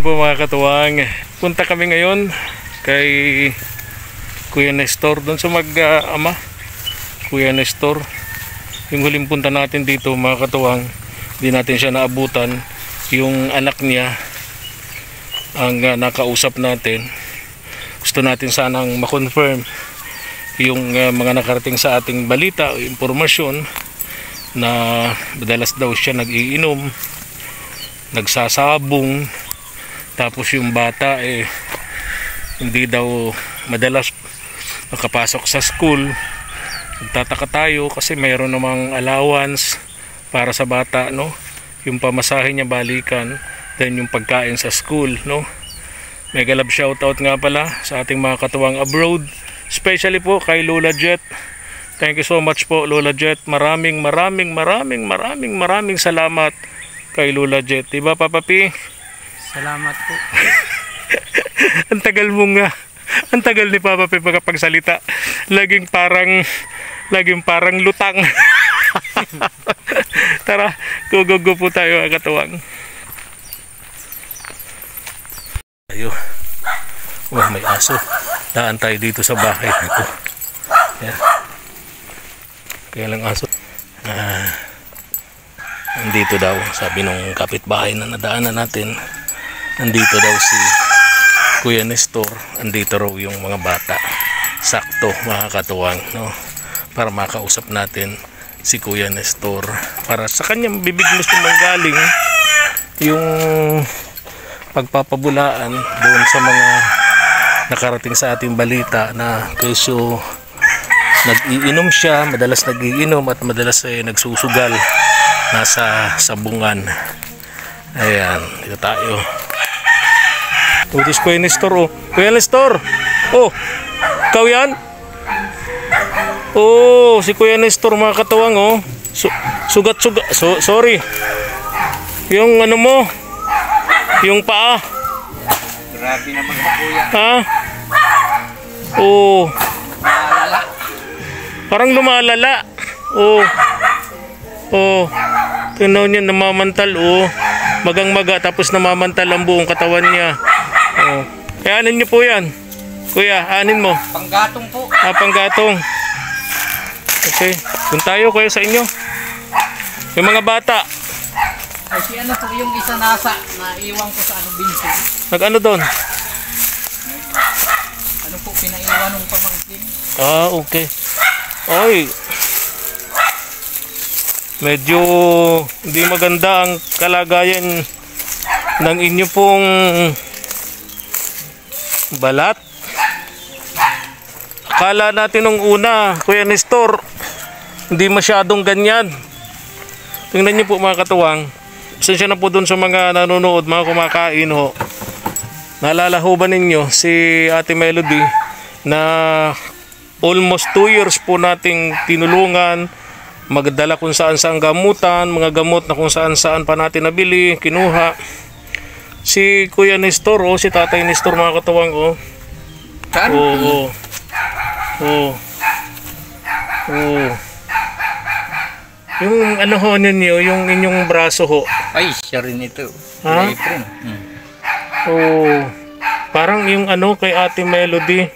hapon po mga katuwang. Punta kami ngayon kay Kuya Nestor doon sa mag-ama. Kuya Nestor, yung huling punta natin dito mga katuwang, hindi natin siya naabutan. Yung anak niya ang nakausap natin. Gusto natin sanang makonfirm yung mga nakarating sa ating balita o impormasyon na madalas daw siya nag-iinom, nagsasabong, tapos yung bata hindi daw madalas makapasok sa school. Nagtataka tayo kasi mayroon namang allowance para sa bata, no? Yung pamasahe niya balikan, then yung pagkain sa school, no? Mega love shoutout nga pala sa ating mga katuwang abroad, especially po kay Lola Jet. Thank you so much po Lola Jet. Maraming salamat kay Lola Jet. Diba Papa P? Salamat po. Ang tagal mo nga. Ang tagal ni Papa P pagkapagsalita. Laging parang lutang. Tara, go po tayo mga katuwang. Ayo. Oh, may aso. Daan tayo dito sa bahay nito. Yan. Kaya lang aso. Nandito daw, sabi nung kapitbahay na nadaanan natin, nandito daw si Kuya Nestor, andito raw yung mga bata. Sakto mga katuwang, no? Para makausap natin si Kuya Nestor, para sa kanyang bibig mismo manggaling yung pagpapabulaan doon sa mga nakarating sa ating balita na kesyo nag-iinom siya, madalas nag-iinom at madalas nagsusugal, nasa sabungan. Ayan, dito tayo. Ito si Kuya Nestor, oh. Kuya Nestor! Oh! Ikaw yan? Oh, si Kuya Nestor mga katuwang, oh. Sorry. Yung ano mo, yung paa. Grabe naman po kuya. Ha? Oh. Parang lumalala. Oh. Oh. Tingnan niya, namamantal, oh. Magang-maga, tapos namamantal ang buong katawan niya. Oh. Kaya anin niyo po yan. Kuya, anin mo? Panggatong po. Panggatong. Okay. Doon tayo kuya sa inyo. Yung mga bata. Ay, si ano po yung isa nasa, naiwan ko sa binso. Nag-ano doon? Ano po, pinaiwan ng pamangkin. Okay. Oy. Medyo hindi maganda ang kalagayan ng inyo pong balat. Akala natin nung una, Kuya Nestor, hindi masyadong ganyan. Tingnan niyo po mga katuwang. Pasensya na po dun sa mga nanonood, mga kumakain ho. Naalala ho ba ninyo si Ate Melody na almost 2 years po nating tinulungan, magdala kung saan saan gamutan, mga gamot na kung saan saan pa natin nabili, kinuha. Si Kuya Nestor, oh, si Tatay Nestor mga katuwang, oh. Yung ano ho ninyo, yung inyong braso ho. Ay, siya rin ito. Ha? Oh. Parang yung ano kay Ate Melody.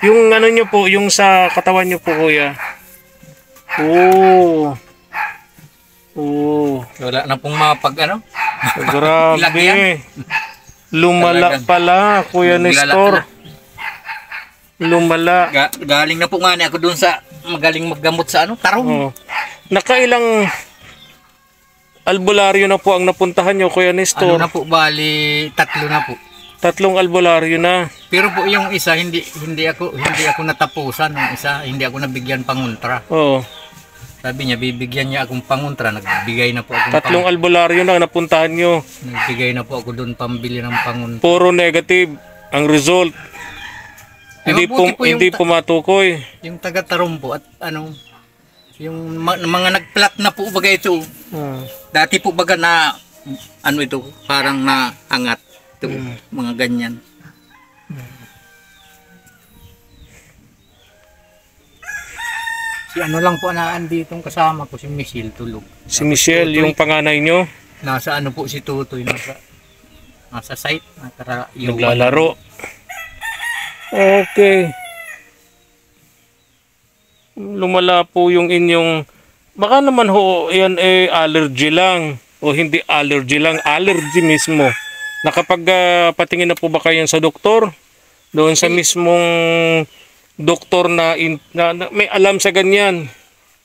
Yung ano nyo po, yung sa katawan nyo po kuya. Oh. Wala na pong mapag ano? Grabe. Lumala pala, Kuya Nestor. Lumala. Galing na po nga ako dun sa magaling maggamot sa ano, tarong. Oh. Nakailang albularyo na po ang napuntahan nyo, Kuya Nestor? Ano na po, bali 3 na po. 3 albularyo na. Pero po yung isa hindi ako natapusan, yung isa hindi ako nabigyan panguntra. Oo. Sabi niya bibigyan niya akong panguntra, nagbigay na po ako. 3 albularyo na napuntahan nyo. Nagbigay na po ako doon pambili ng panguntra. Puro negative ang result. Hindi pumatukoy. Yung taga-Tarom po at ano, yung mga nagplat na po baga ito. Dati po baga na ano ito, parang naangat ito, mga ganyan. Si ano lang po naanditong kasama ko, si Michelle tulog. Si Michelle, yung panganay nyo? Nasa ano po si Tutoy, nasa nasa site, yung Naglalaro. Okay. Lumala po yung inyong, baka naman ho, yan allergy lang. O hindi allergy lang, allergy mismo. Nakapag patingin na po ba kayo sa doktor? Doon sa mismong doktor na may alam sa ganyan.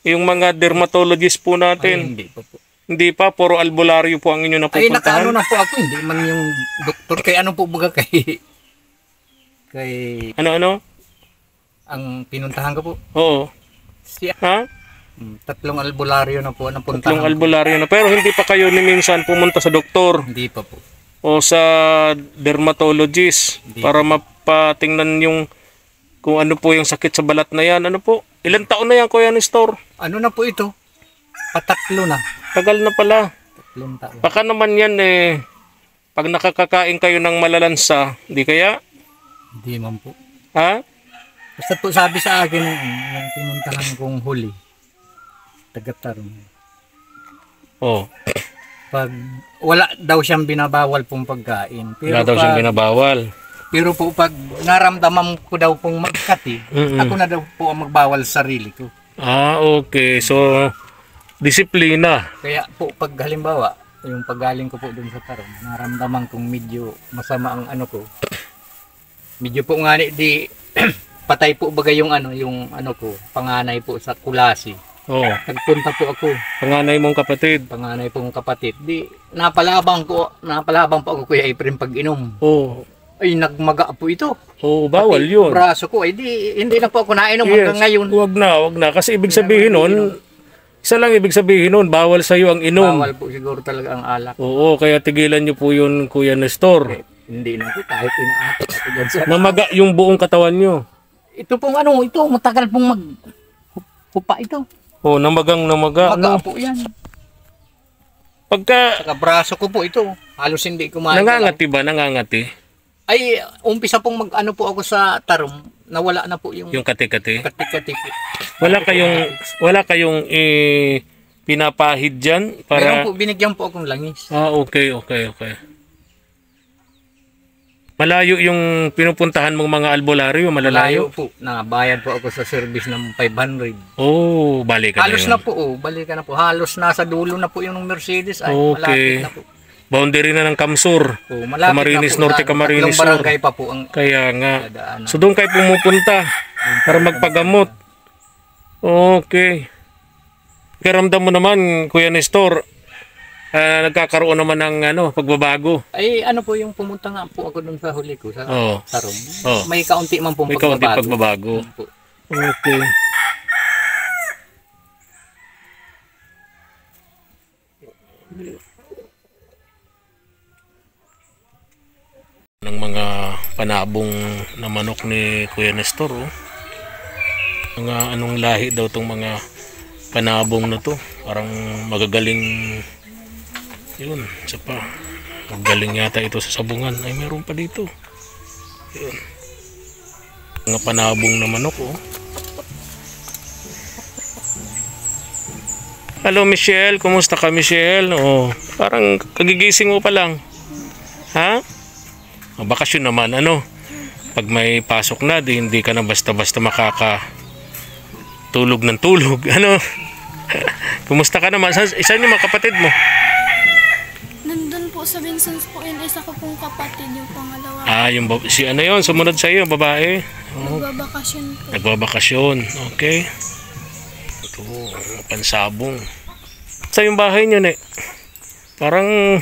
Yung mga dermatologist po Ay, natin. hindi pa po. Hindi pa, puro albularyo po ang inyo Ay, napupuntahan. nakaano na po ako, hindi man yung doktor. Kay ano po baga kay Ano? ang pinuntahan ko po. Oo. Siya. Ha? 3 albularyo na po napuntahan. 3 albularyo na. Pero hindi pa kayo ni minsan pumunta sa doktor Hindi pa po. o sa dermatologist para mapatingnan yung kung ano po yung sakit sa balat na yan. Ano po? Ilang taon na yan, Kuya Nestor? Ano na po ito? Patatlo na. Tagal na pala. 3 taon. Baka naman yan pag nakakakain kayo ng malalansa, di kaya? Hindi man po. Ha? Basta po sabi sa akin yung pinuntahan kong huli. Taga-Tarong. Oh. Pag wala daw siyang binabawal pong pagkain. Pero Wala daw siyang binabawal. Pero po pag naramdaman ko daw pong magkati, ako na daw po ang magbawal sa sarili ko. Ah, okay. So, disiplina. Kaya po pag halimbawa, yung paggaling ko po dun sa Tarong, naramdaman kong medyo masama ang ano ko. Medyo po nga di patay po bagay yung ano ko, panganay po sa Kulasi. Oh, Nagpunta po ako, panganay mong kapatid. panganay pong kapatid. Di napalabang po ako Kuya Efren pag inom. Oh, Ay nagmaga po ito. oh, bawal yun. Braso ko ay hindi na po ako nainom hanggang ngayon. Wag na. Kasi ibig sabihin nun, isa lang ibig sabihin nun, bawal sa'yo ang inom. Bawal po siguro talaga ang alak. Oo, kaya tigilan nyo po yun, Kuya Nestor. Hindi na po kahit inaatok ako dyan sa... Namaga yung buong katawan nyo. Ito pong ito matagal pong pupa ito. Oh, namaga. Maga No? po yan. Pagka, Saka braso ko po ito. Halos hindi kumain. nangangati ba? Nangangati? Ay, umpisa pong po ako sa Tarong. Nawala na po yung Yung kati-kati? katik-katik. Wala kayong pinapahid dyan? Meron Para... po, binigyan po akong langis. Ah, okay. Malayo yung pinupuntahan mong mga albularyo, malalayo? Malayo po. Nabayad po ako sa service ng 500. Oh, balikan Halos na na yun. po, balikan na po. Halos nasa dulo na po yung Mercedes. Ay, Okay. malapit na po. Boundary na ng Kamsur. Oh, malapit Camarines na po. Norte, Camarines Tatlong Sur. barangay pa po ang Kaya nga. dadaanan. So doon kayo pumupunta para magpagamot. Okay. Karamdam mo naman, Kuya Nestor, nagkakaroon naman ng pagbabago. Ay, ano po yung pumunta nga po ako dun sa huli ko, sa Oo. Tarong. Oo. May kaunti man pong May kaunting pagbabago. pagbabago. Po. Okay. Ng mga panabong na manok ni Kuya Nestor, oh. Mga anong lahi daw tong mga panabong na to. Parang magagaling yun, isa pa. Magaling yata ito sa sabungan. Ay, meron pa dito. Yun. Mga panabong na manok, oh. Hello, Michelle. Kumusta ka, Michelle? Oh, parang kagigising mo pa lang. Ha? Bakasyon naman, pag may pasok na, hindi ka na basta-basta tulog ng tulog, Kumusta ka naman? Saan yung mga kapatid mo? Nandun po sa Vincent's po yung isa ko pong kapatid, yung pangalawa. Si yon, sumunod sa iyo, babae. Nagbabakasyon po. Nagbabakasyon, okay. Ito, pansabong. Sa yung bahay niyo, parang,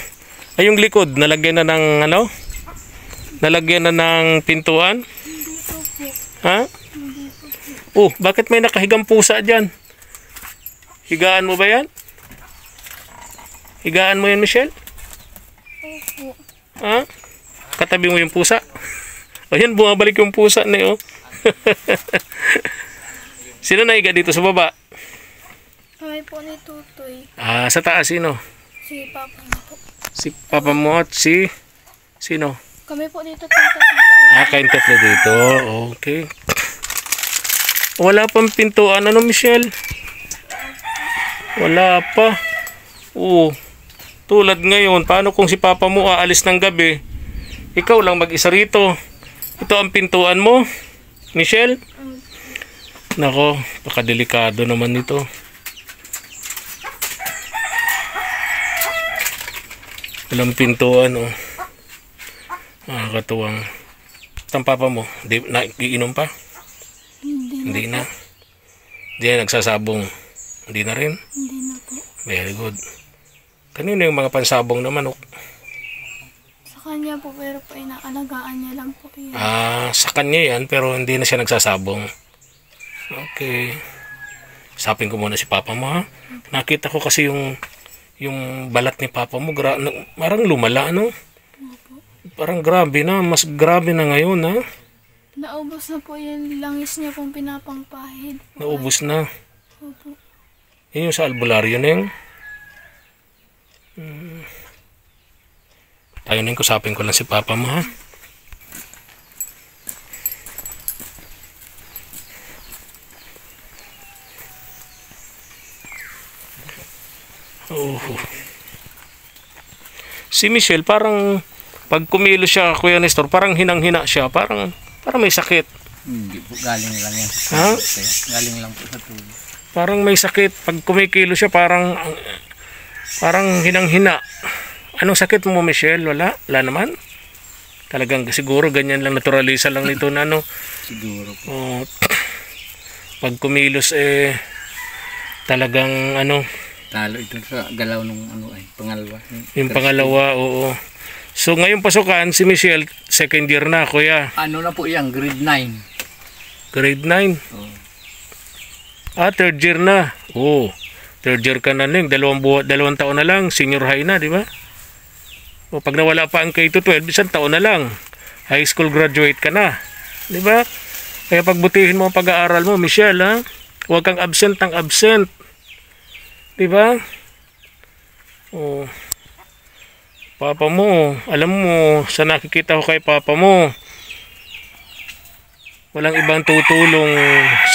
yung likod, nalagyan na ng, nalagyan na ng pintuan? Hindi po po. Ha? Hindi po po. Oh, bakit may nakahigang pusa dyan? Higaan mo ba yan? Higaan mo yan, Michelle? Opo. Ha? Katabi mo yung pusa? O yan, bumabalik yung pusa na yun. Sino nahiga dito sa baba? Kami po ni Tutoy. Sa taas, sino? Si Papa na po. Si Papa mo at sino? Kami po dito tita. Kayong tatlo dito. Okay. Wala pang pintuan. Michelle? Wala pa. Oo. Tulad ngayon, paano kung si Papa mo aalis ng gabi? Ikaw lang mag-isa rito. Ito ang pintuan mo, Michelle. Nako, pakadelikado naman ito. Walang pintuan, oh. Nakakatuwang. Ang papa mo, iinom pa? Hindi na. Hindi na nagsasabong. Hindi na rin? Hindi na po. Very good. Kanino yung mga pansabong na manok? Sa kanya po, pero po inaalagaan niya lang po yun. Sa kanya yan, pero hindi na siya nagsasabong. Okay. Sapin ko muna si papa mo, ha? Nakita ko kasi yung balat ni papa mo, parang lumala, no? Parang grabe na, mas grabe na ngayon, ha? Naubos na po yung langis niya pong pinapangpahid. Naubos na. Opo. Yun yung sa albularyo na yun. Tayo na yung kusapin ko lang si papa mo, ha? Oh. Si Michelle parang pag kumilo siya, Kuya Nestor, parang hinang-hina siya, parang may sakit. Hindi po, galing lang yan. Ha? Galing lang po sa tubig. Parang may sakit pag kumikilo siya, parang hinang-hina. Anong sakit mo, Michelle? Wala naman. Talagang siguro ganyan lang, naturalisa lang nito na ano. Siguro po. Oh, pag kumilos talagang ano, Talo ito sa galaw nung pangalawa. yung pangalawa, oo. So ngayong pasukan, si Michelle, second year na, kuya. Ano na po yan, grade 9. Grade 9. Oh. Third year na. Oo. Third year ka na lang. Dalawang taon na lang. Senior high na, di ba? O pag nawala pa ang K-12, isang taon na lang. High school graduate ka na. Di ba? Kaya pagbutihin mo ang pag-aaral mo, Michelle, ha? Huwag kang absent ng absent. Di ba? O. Papa mo, alam mo, sa nakikita ko kay papa mo, walang ibang tutulong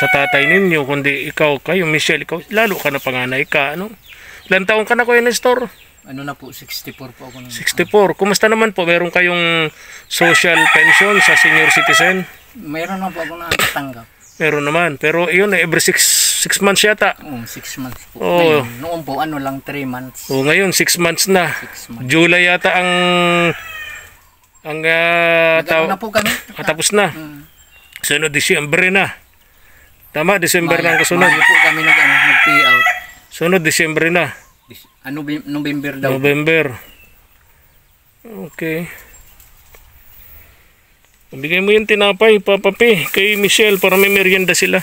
sa tatay ninyo, kundi kayo, Michelle, ikaw, lalo ka na panganay ka, ano? Ilan taon ka na, Kuya Nestor? Ano na po, 64 po ako. 64. Kumusta naman po? Meron kayong social pension sa senior citizen? Mayroon na po ako nakatanggap. Meron naman. Pero yun, every 6 months yata. 6 months po. Oo. Ngayon, noon po, lang 3 months. O, ngayon, 6 months na. 6 months. July yata ang Nagano na po kami. tapos na. Sunod, Disyembre na. Tama, Disyembre na ang kasunod. Mayo po kami nag-pay out. Sunod, Disyembre na. November daw. November. Okay. Bigay mo yung tinapay, Papa P, kay Michelle para may merienda sila.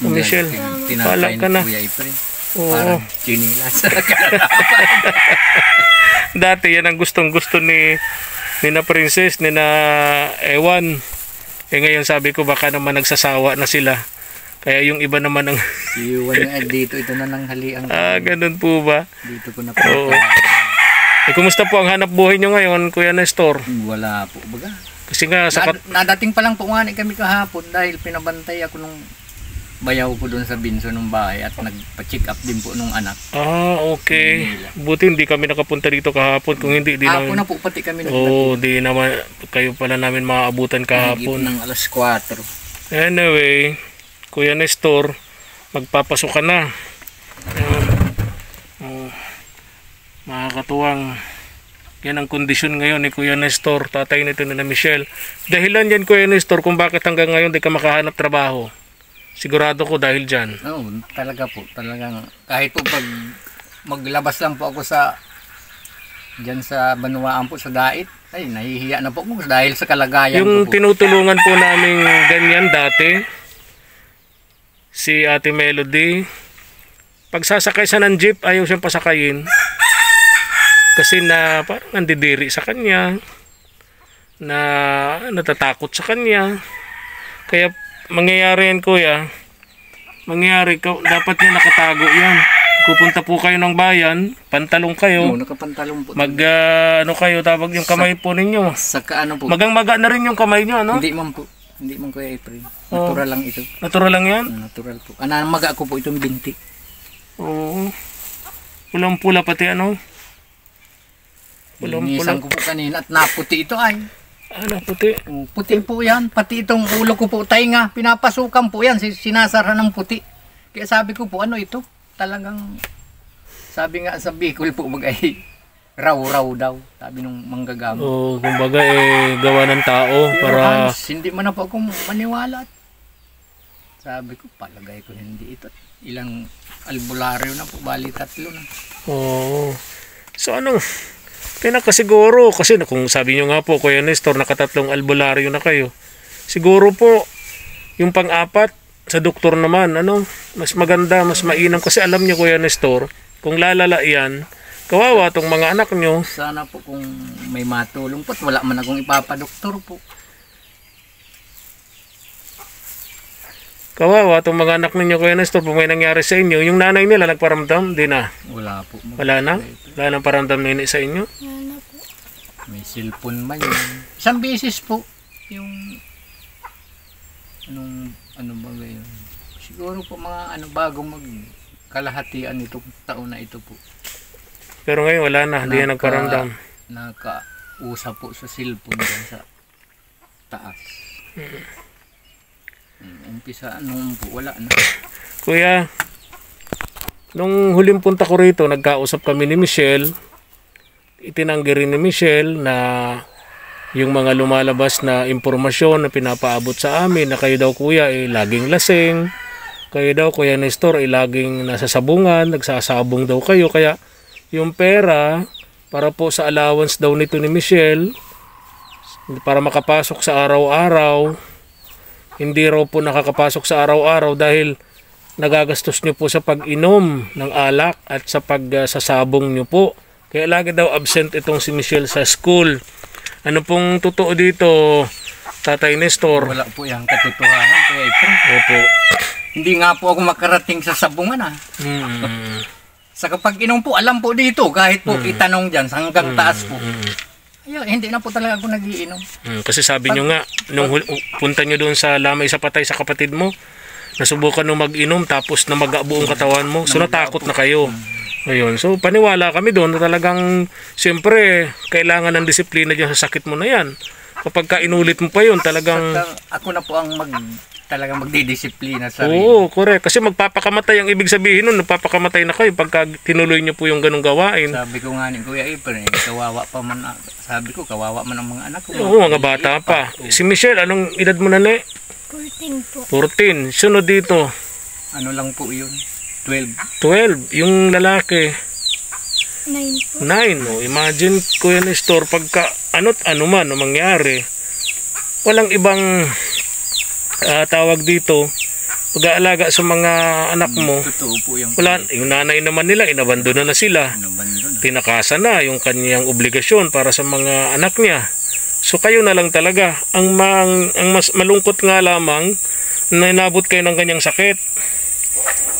Michelle, pala ka na. Kuya April. Oo. Parang chinilas. Dati yan ang gustong-gusto ni na Princess, ni na Ewan. Ngayon sabi ko baka naman nagsasawa na sila. Kaya yung iba naman ang Iwan nga dito, ito na nang haliang. ganun po ba? Dito ko na Oo. Kumusta po ang hanap buhay nyo ngayon, Kuya Nestor? Wala po, baga. Kasi nga sa Nadating pa lang po nga kami kahapon dahil pinabantay ako nung bayaw ko doon sa binso ng bahay at nagpa-check up din po nung anak. Okay. Buti hindi kami nakapunta dito kahapon. Kung hindi, Hapon na po pati kami di naman kayo pala namin maabutan kahapon. ng alas 4. Anyway, Kuya Nestor, magpapasok ka na. Makakatuwang. Yan ang kondisyon ngayon ni Kuya Nestor, tatay nito na Michelle. Dahilan yan, Kuya Nestor, kung bakit hanggang ngayon di ka makahanap trabaho. Sigurado ko dahil dyan. Oo, talaga po. Talagang kahit po pag maglabas lang po ako dyan sa Banuaan po sa Dait, ay nahihiya na po ako dahil sa kalagayan Yung ko po. tinutulungan po namin ganyan dati, si Ate Melody, pag sasakay siya ng jeep, ayaw siyang pasakayin. Kasi na parang nandidiri sa kanya, na natatakot sa kanya. Kaya mangyayari yan, Kuya, dapat niya nakatago yan. Pupunta po kayo ng bayan, pantalong kayo. Oo, nakapantalong po. Kayo, tawag yung kamay po ninyo. Saka ano po. Magang-maga na rin yung kamay nyo, ano? Hindi man po. Hindi man Kuya April. Natural lang ito. Natural lang yan? Natural po. Maga ko po itong binti. Oo. Pulang-pula pati ano? Linisan ko po kanina at naputi ito ay. Ano, puti? Puti po yan. Pati itong ulo ko po, tainga. Pinapasukan po yan. Sinasara ng puti. Kaya sabi ko po, ano ito? Talagang, sabi nga sa Bicol po, magay raw-raw daw. Sabi nung manggagamot. O, kumbaga gawa ng tao para... Hindi man na po akong maniwala. Sabi ko, palagay ko hindi ito. Ilang albularyo na po, bali 3 na. Oo. So anong pinakasiguro? Kasi kung sabi nyo nga po, Kuya Nestor, nakatatlong albularyo na kayo. Siguro po, yung pang-4, sa doktor naman, mas maganda, mas mainam. Kasi alam nyo, Kuya Nestor, kung lalala yan, kawawa tong mga anak nyo. Sana po kung may matulong po, wala man akong ipapadoktor po. Kawawa itong mga anak ninyo, Kuya Nestor, kung may nangyari sa inyo, yung nanay nila nagparamdam, di na. Wala po. Wala na? Wala nang paramdam nini sa inyo? Wala na po. May cellphone man yun. Isang beses po, yung, ano ba yun? Siguro po mga bago magkalahatian itong taon na ito po. Pero ngayon wala na, hindi na nagparamdam. Nakausap po sa cellphone dyan sa taas. Umpisa nung po, wala na. Kuya, nung huling punta ko rito, nagkausap kami ni Michelle. Itinanggi rin ni Michelle na yung mga lumalabas na impormasyon na pinapaabot sa amin na kayo daw, Kuya, laging lasing. Kayo daw, Kuya Nestor, laging nasa sabungan, nagsasabong daw kayo. Kaya yung pera para po sa allowance daw nito ni Michelle, para makapasok sa araw-araw, hindi raw po nakakapasok sa araw-araw dahil nagagastos nyo po sa pag-inom ng alak at sa pagsasabong nyo po. Kaya lagi daw absent itong si Michelle sa school. Ano pong totoo dito, Tatay Nestor? Wala po yung katotohanan. Kaya ito. Opo. Hindi nga po ako makarating sa sabungan Sa kapag inom po, alam po dito, kahit po itanong dyan, hanggang taas po. Ayaw, hindi na po talaga ako nagiinom. Kasi sabi nyo nga, nung punta nyo doon sa Lamay sa Patay sa kapatid mo, nasubukan nung mag-inom tapos na mag-abuong katawan mo. So natakot na kayo. Ayun. So paniwala kami doon na talagang siyempre kailangan ng disiplina dyan sa sakit mo na yan. Kapag ka inulit mo pa yun, talagang... Ako na po ang talagang magdidisiplina sa sarili. Oo, correct. Kasi magpapakamatay ang ibig sabihin nun, magpapakamatay na kayo pagka tinuloy nyo po yung ganung gawain. Sabi ko nga ni Kuya Efren, kawawa pa man, sabi ko, kawawa man ang mga anak ko. Oo, mga bata pa. Si Michelle, anong edad mo na, ne? 14 po. 14. Sunod dito? Ano lang po yun? 12. 12. Yung lalaki? 9 po. 9. Oh. Imagine, Kuya Nestor, pagka ano't ano man ang mangyari, walang ibang tawag dito, pag-aalaga sa mga anak mo. Totoo po yung... Wala, yung nanay naman nila, inabandona na sila. Tinakasan na yung kanyang obligasyon para sa mga anak niya. So kayo na lang talaga. Ang mas malungkot nga lamang na inabot kayo ng ganyang sakit.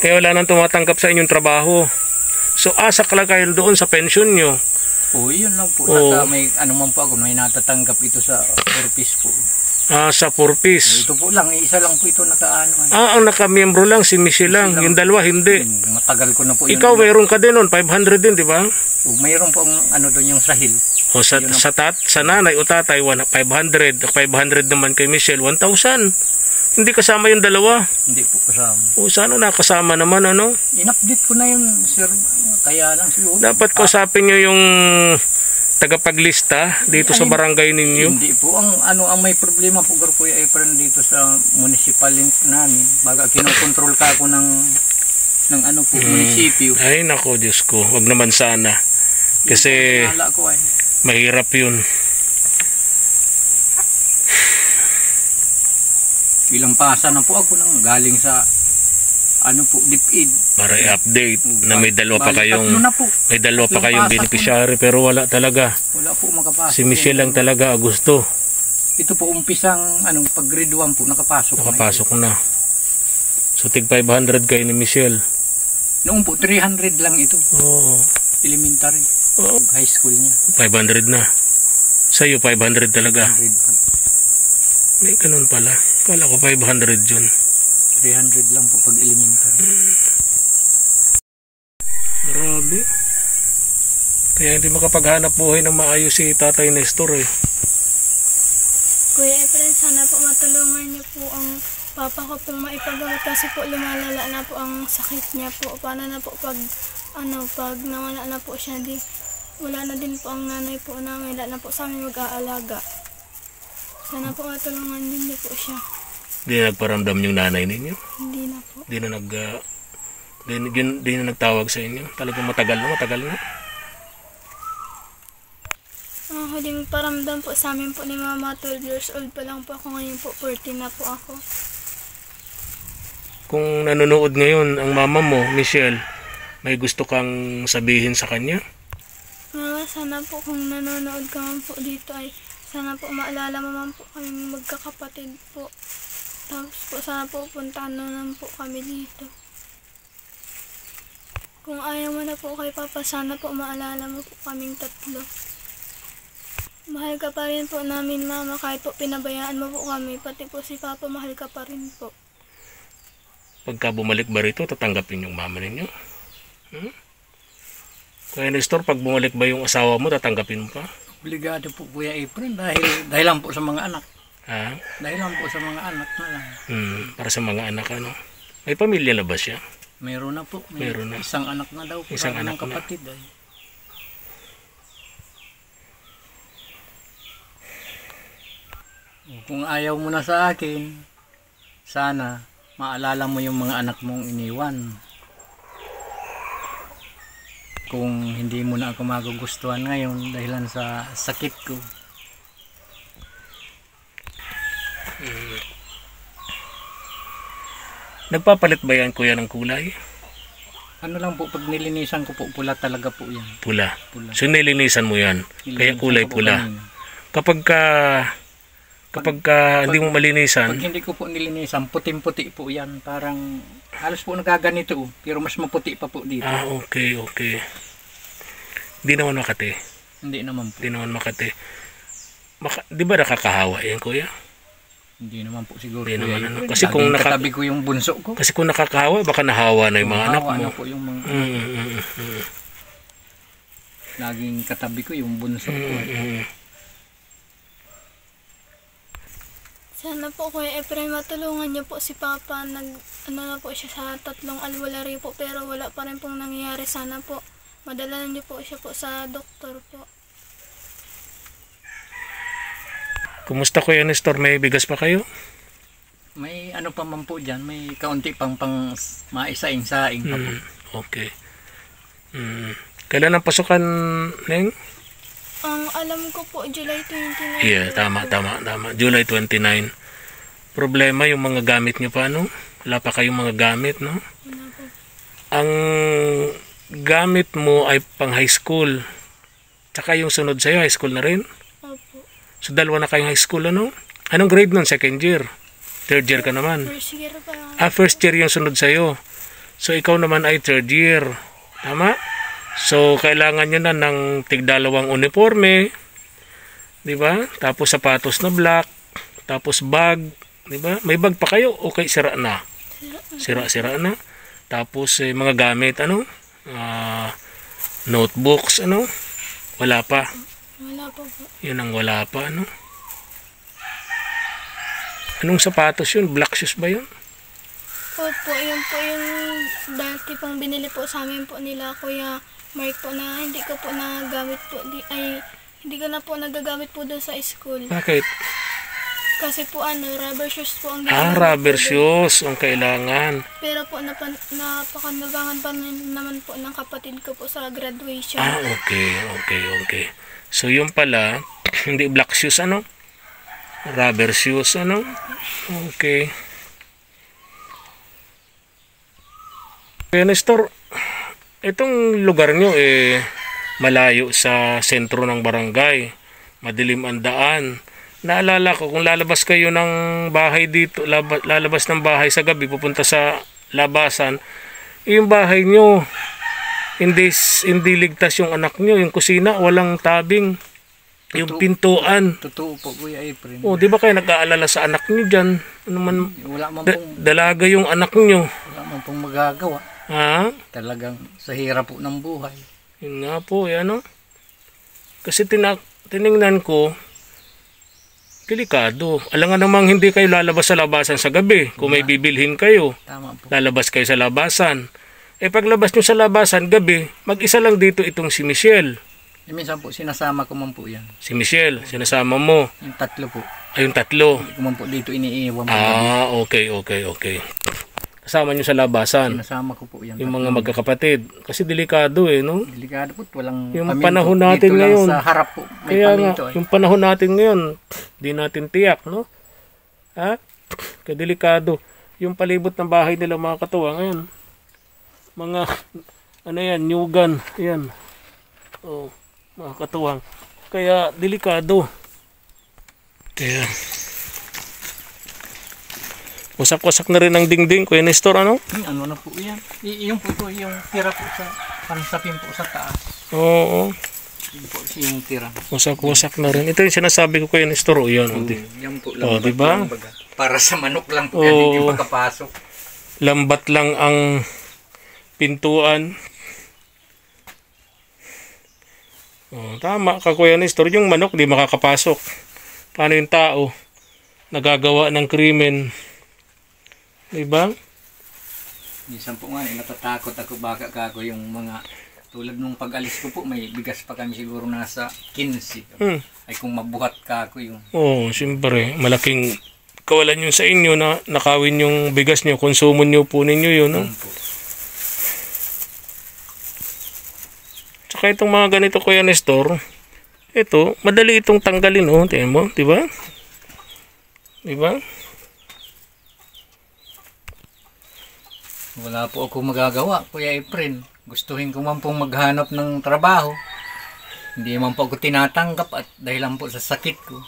Kaya wala nang tumatanggap sa inyong trabaho. So asak lang kayo doon sa pension nyo. Oo, yun lang po. Saka may ano man po ako, may natatanggap ito sa purpose po. Sa purpose. Ito po lang, isa lang po ito nakaano. Ang nakamiyembro lang, si Michelle lang. Yung dalawa, hindi. Matagal ko na po yun. Ikaw, mayroon ka din nun, 500 din, di ba? Mayroon po ang ano doon yung sahil. O sa nanay o tatay, 500. 500 naman kay Michelle, 1,000. Hindi kasama yung dalawa. Hindi po kasama. O sana nakasama naman, ano? In-update ko na yun, sir. Kaya lang siguro. Dapat kausapin nyo yung tagapaglista dito sa barangay ninyo. Hindi po. Ang may problema po, Kuya Efren, dito sa municipal namin. Baga kinokontrol ka ako ng ano po, munisipyo. Ay, nako, Diyos ko. Wag naman sana. Kasi mahirap yun. Ilang pasa na po ako nang galing sa ano po, DepEd. Para i-update na may dalawa pa kayong beneficiary pero wala talaga. Wala po makapasok. Si Michelle lang talaga gusto. Ito po umpisang pag grade 1 po nakapasok na. So tig 500 kayo ni Michelle. Noong po 300 lang ito. Oo. Elementary. High school niya. 500 na. Sa'yo 500 talaga. 500 po. May ganun pala. Kala ko 500 yun. 300 lang po pag elementary. Grabe. Kaya hindi makapaghanap buhay ng maayos si Tatay Nestor eh. Kuya Efren, sana po matulungan niyo po ang papa ko pong maipagamot kasi po lumalala na po ang sakit niya po. Paano na po pag nawala na po siya, wala na din po ang nanay po namin, wala na po sa amin mag-aalaga. Sana po matulungan din niyo po siya. Di na nagparamdam yung nanay ninyo? Hindi na po. Di na nagtawag sa inyo? Talagang matagal na? Ang huling paramdam po sa amin po ni Mama, 12 years old pa lang po ako, ngayon po 14 na po ako. Kung nanonood ngayon ang mama mo, Michelle, may gusto kang sabihin sa kanya? Mama, sana po kung nanonood ka man po dito ay sana po maalala mo man po kami magkakapatid po. Tapos po sana po puntahan naman po kami dito. Kung ayaw mo na po kay Papa, sana po maalala mo po kaming tatlo. Mahal ka pa rin po namin, Mama, kahit po pinabayaan mo po kami, pati po si Papa mahal ka pa rin po. Pagka bumalik ba rito, tatanggapin yung mama ninyo? Kaya Nestor, pag bumalik ba yung asawa mo, tatanggapin mo pa? Obligado po Kuya Efren dahil lang po sa mga anak. Ha? Dahil lang po sa mga anak na lang. Para sa mga anak, ano? May pamilya na ba siya? Meron na po. Meron na. Isang anak na daw po. Isang anak ng kapatid na. Kung ayaw mo na sa akin, sana maalala mo yung mga anak mong iniwan. Kung hindi mo na ako magugustuhan ngayon dahilan sa sakit ko. Nagpapalit ba yan, kuya, ng kulay? Ano lang po, pag nilinisan ko po, pula talaga po yan. Pula. Pula. So nilinisan mo yan, kaya kulay Nilinisan ko po pula. kanina. Kapag hindi mo malinisan, Pag hindi ko po nilinisan, puting-puti po yan. Parang halos po nagaganito, pero mas maputi pa po dito. okay. Di naman makati. Hindi naman po. Di ba nakakahawa yan, kuya? Hindi naman po siguro. Hindi Kuya naman, Efren. kasi kung katabi ko yung bunso ko. Kasi kung nakakahawa, baka nahawa na yung mga anak Hawa mo. na po yung mga laging katabi ko yung bunso ko. Sana po Kuya Efren, matulungan niyo po si Papa. Na po siya sa 3 albularyo po, pero wala pa rin pong nangyayari. Sana po madala niyo po siya po sa doktor po. Kumusta, kuya Nestor? May bigas pa kayo? May ano pa man po dyan, may kaunti pang maisaing-saing pa po. Okay. Kailan ang pasukan, Neng? Ang alam ko po, July 29. Yeah, tama. July 29. Problema yung mga gamit nyo pa, no? Wala pa kayong mga gamit, no? Wala po. Ang gamit mo ay pang high school. Tsaka yung sunod sa'yo, high school na rin? Opo. So, dalawa na kayong high school, ano? Anong grade nun? Second year? Third year ka naman? First year pa. First year yung sunod sa'yo. So, ikaw naman ay third year. Tama? So, kailangan nyo na ng tig-2 uniforme. Diba? Tapos sapatos na black. Tapos bag. Diba? May bag pa kayo? Okay, sira na. Sira na. Tapos, mga gamit, ano? Notebooks, ano? Wala pa. Wala pa po. Yun ang wala pa, ano? Anong sapatos yun? Black shoes ba yun? Opo, yun po yung dati pong binili po sa amin po nila Kuya Mark po, na hindi ko po nagamit po. Hindi ko na po nagagamit po doon sa school. Bakit? Kasi po rubber shoes po ang ginamit Rubber po doon. shoes ang kailangan. Pero po napakanabangan pa naman po ng kapatid ko po sa graduation. Okay. So yung pala, hindi black shoes, ano? Rubber shoes, ano? Okay. Kaya Nestor, itong lugar nyo malayo sa sentro ng barangay. Madilim ang daan. Naalala ko, kung lalabas kayo ng bahay dito, lalabas ng bahay sa gabi, pupunta sa labasan, yung bahay nyo, hindi ligtas yung anak nyo, yung kusina, walang tabing, yung pintuan. Totoo po Kuya Efren. Di ba kayo nag-aalala sa anak nyo dyan? Ano man, Wala man pong, dalaga yung anak nyo. wala man pong magagawa. Ha? Talagang sa hirap po ng buhay. Yun nga po, ano? Kasi tiningnan ko, delikado. Alangan namang hindi kayo lalabas sa labasan sa gabi. Kung may bibilhin kayo, Tama po. lalabas kayo sa labasan. Paglabas nyo sa labasan gabi, mag-isa lang dito itong si Michelle. Minsan po, sinasama ko man po yan. Si Michelle, sinasama mo. Yung tatlo po. Ay, yung tatlo. Hindi ko man po dito iniiwan. Okay. Kasama nyo sa labasan. Sinasama ko po yan. Yung mga magkakapatid. Kasi delikado no? Delikado po. Walang Yung paminto. panahon natin dito ngayon. Lang sa harap po. May Kaya nga, paminto. yung panahon natin ngayon, di natin tiyak, no? Ha? Kaya delikado. Yung palibot ng bahay nila mga katuwang, ayan. Mga, ano yan, nyugan. Ayan. Oh, mga katuwang. Kaya delikado. Kaya, wasak-wasak na rin ang dingding, Kuya Nestor, ano? Ano na po yan? Yung po yung tira po sa pansapin po sa taas. Oo. Yung po yung tira. Wasak-wasak na rin. Ito yung sinasabi ko, Kuya Nestor, o yan. Yan po Oh, lambat diba? lang baga. Para sa manok lang po yan, hindi makapasok. Lambat lang ang pintuan. Oh, tama ka, Kuya Nestor. Yung manok di makakapasok. Paano yung tao nagagawa ng krimen? Diba? Minsan po nga, natatakot ako baka kako yung mga tulad nung pag-alis ko po, may bigas pa kami siguro nasa 15. Ay kung mabuhat kako yung... Oh, siyempre. Malaking kawalan yun sa inyo na nakawin yung bigas nyo. Konsumo nyo po ninyo yun, no? Tsaka itong mga ganito, Kuya Nestor, ito, madali itong tanggalin, oh. Tingnan mo, diba? Diba? Wala po ako magagawa, Kuya Efren. Gustuhin ko man pong maghanap ng trabaho. Hindi man po ako tinatanggap at dahil lang po sa sakit ko.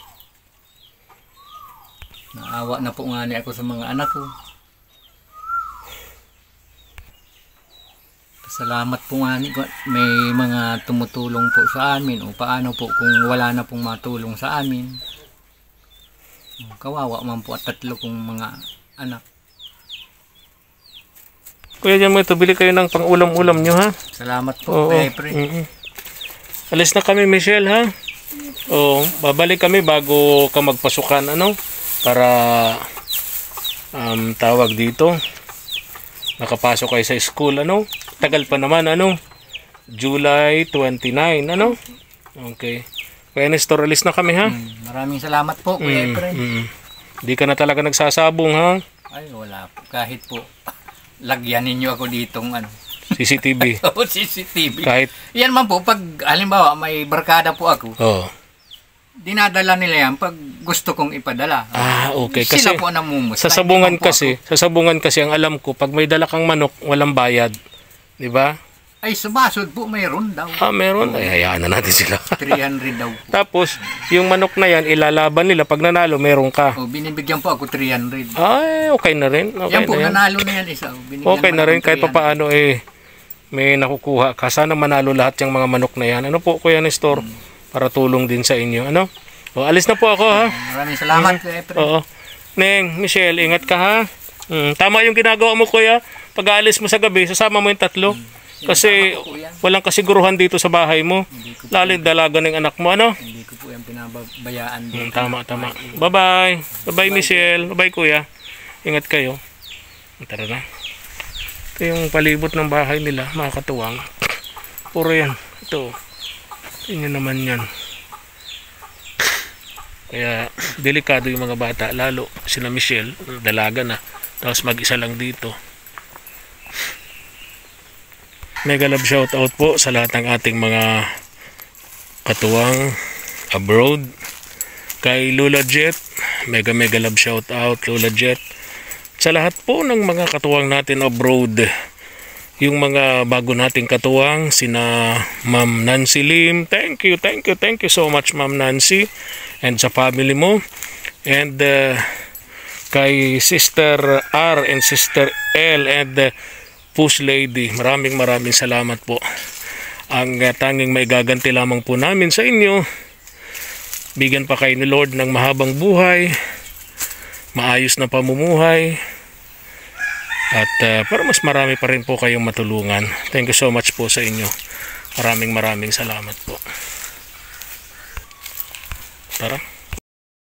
Naawa na po nga ako sa mga anak ko. Salamat po nga may mga tumutulong po sa amin o paano po kung wala na pong matulong sa amin. Kawawa man po at 3 kong mga anak. Kuya, dyan mo ito, bili kayo ng pang-ulam-ulam nyo, ha? Salamat po, Kuya Efren. Alis na kami, Michelle, ha? Oo, babalik kami bago ka magpasukan, ano? Para, tawag dito, nakapasok kayo sa school, ano? Tagal pa naman, ano? July 29, ano? Okay. Kuya Nestor, alis na kami, ha? Maraming salamat po, Kuya Efren. Di ka na talaga nagsasabong, ha? Ay, wala po. Kahit po, lagyan ninyo ako ditong ano. CCTV. O, CCTV. Kahit, Yan man po, pag halimbawa may barkada po ako, dinadala nila yan pag gusto kong ipadala. Okay. Kasi, sila po namumusta. sa sabungan kasi, ang alam ko, pag may dala kang manok, walang bayad. Di ba? Ay, sumasod po, mayroon daw. Meron. Ay, hayaan na natin sila. 300 daw po. Tapos, yung manok na yan, ilalaban nila. Pag nanalo, meron ka. O, binibigyan po ako 300. Ay, okay na rin. Okay Yan po, na yan. nanalo na yan isa. Binigyan Okay na rin. Kahit 300. papaano, may nakukuha ka. Sana manalo lahat yung mga manok na yan. Ano po, Kuya Nestor? Para tulong din sa inyo. Ano? O, alis na po ako, ha? Maraming salamat, Kuya Efren. Oo. Neng, Michelle, ingat ka, ha? Tama yung ginagawa mo, Kuya. Pag aalis mo sa gabi, sasama mo yung 3. Kasi walang kasiguruhan dito sa bahay mo. Lalo dalaga ng anak mo, ano? Hindi ko po yan pinababayaan dito. Tama. Bye-bye. Bye-bye, Michelle. Bye-bye, Kuya. Ingat kayo. Tara na. Ito yung palibot ng bahay nila, mga katuwang. Puro yan. Ito. Tingnan naman yan. Kaya, delikado yung mga bata. Lalo, sila Michelle, dalaga na. Tapos mag-isa lang dito. Mega love shoutout po sa lahat ng ating mga katuwang abroad. Kay Lula Jet, mega love shoutout, Lula Jet. Sa lahat po ng mga katuwang natin abroad. Yung mga bago nating katuwang, sina Ma'am Nancy Lim. Thank you so much, Ma'am Nancy. And sa family mo. And kay Sister R and Sister L and Push Lady, maraming salamat po. Ang tanging may gaganti lamang po namin sa inyo, bigyan pa kayo ni Lord ng mahabang buhay, maayos na pamumuhay, at para mas marami pa rin po kayong matulungan. Thank you so much po sa inyo. Maraming salamat po. Tara.